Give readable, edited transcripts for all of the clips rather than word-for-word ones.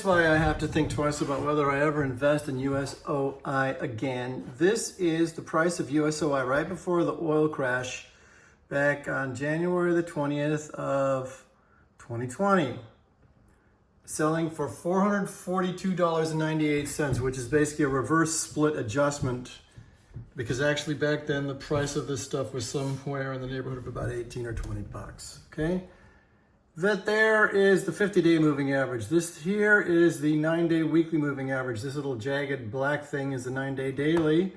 That's why I have to think twice about whether I ever invest in USOI again. This is the price of USOI right before the oil crash back on January the 20th of 2020. Selling for $442.98, which is basically a reverse split adjustment, because actually back then the price of this stuff was somewhere in the neighborhood of about 18 or 20 bucks, okay? That there is the 50-day moving average. This here is the 9-day weekly moving average. This little jagged black thing is the 9-day daily.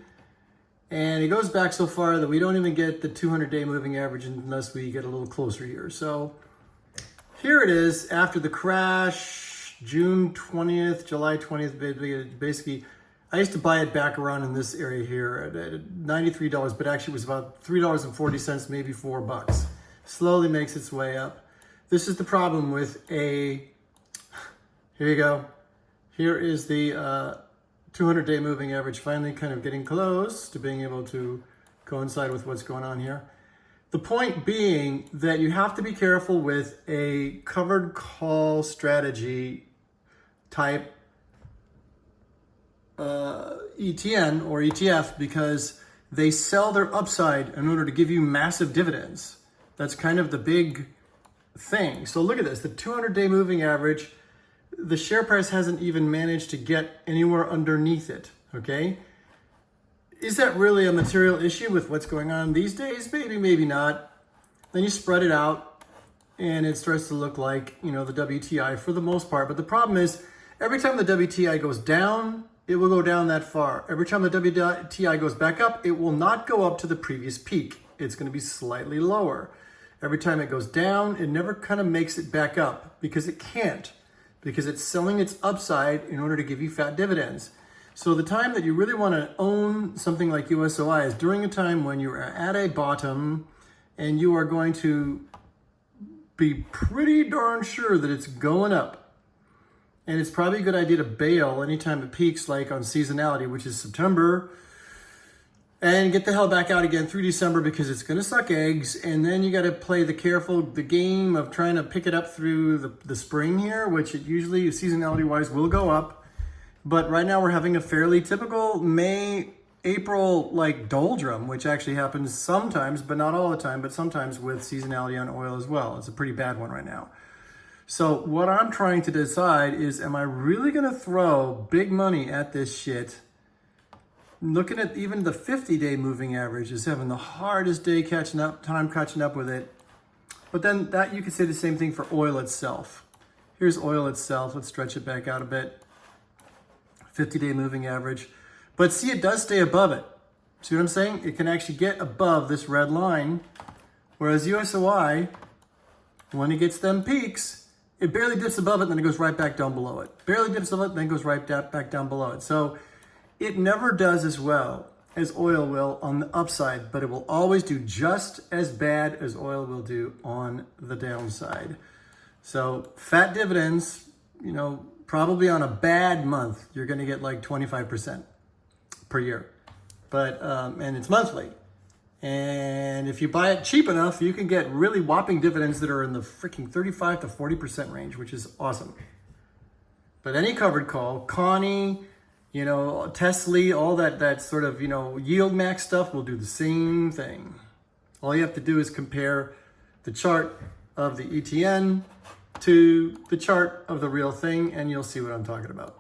And it goes back so far that we don't even get the 200-day moving average unless we get a little closer here. So here it is after the crash, June 20th, July 20th, basically, I used to buy it back around in this area here at $93, but actually it was about $3.40, maybe $4. Slowly makes its way up. This is the problem with here you go. Here is the 200-day moving average finally kind of getting close to being able to coincide with what's going on here. The point being that you have to be careful with a covered call strategy type ETN or ETF, because they sell their upside in order to give you massive dividends. That's kind of the big thing. So look at this, the 200-day moving average, the share price hasn't even managed to get anywhere underneath it, okay? Is that really a material issue with what's going on these days? Maybe, maybe not. Then you spread it out and it starts to look like, you know, the WTI for the most part. But the problem is every time the WTI goes down, it will go down that far. Every time the WTI goes back up, it will not go up to the previous peak. It's going to be slightly lower. Every time it goes down, it never kind of makes it back up, because it can't, because it's selling its upside in order to give you fat dividends. So the time that you really want to own something like USOI is during a time when you're at a bottom and you are going to be pretty darn sure that it's going up. And it's probably a good idea to bail anytime it peaks, like on seasonality, which is September, and get the hell back out again through December, because it's going to suck eggs. And then you got to play the game of trying to pick it up through the spring here, which it usually, seasonality wise, will go up. But right now we're having a fairly typical May, April like doldrum, which actually happens sometimes, but not all the time, but sometimes with seasonality on oil as well. It's a pretty bad one right now. So what I'm trying to decide is, am I really going to throw big money at this shit? Looking at even the 50-day moving average is having the hardest catching up with it. But then that you could say the same thing for oil itself. Here's oil itself. Let's stretch it back out a bit. 50-day moving average. But see, it does stay above it. See what I'm saying? It can actually get above this red line. Whereas USOI, when it gets them peaks, it barely dips above it, then it goes right back down below it. Barely dips above it, then goes right back down below it. So it never does as well as oil will on the upside, but it will always do just as bad as oil will do on the downside. So fat dividends, you know, probably on a bad month, you're going to get like 25% per year. But, and it's monthly. And if you buy it cheap enough, you can get really whopping dividends that are in the freaking 35 to 40% range, which is awesome. But any covered call, Connie, you know, Tesla, all that sort of, you know, yield max stuff will do the same thing. All you have to do is compare the chart of the ETN to the chart of the real thing, and you'll see what I'm talking about.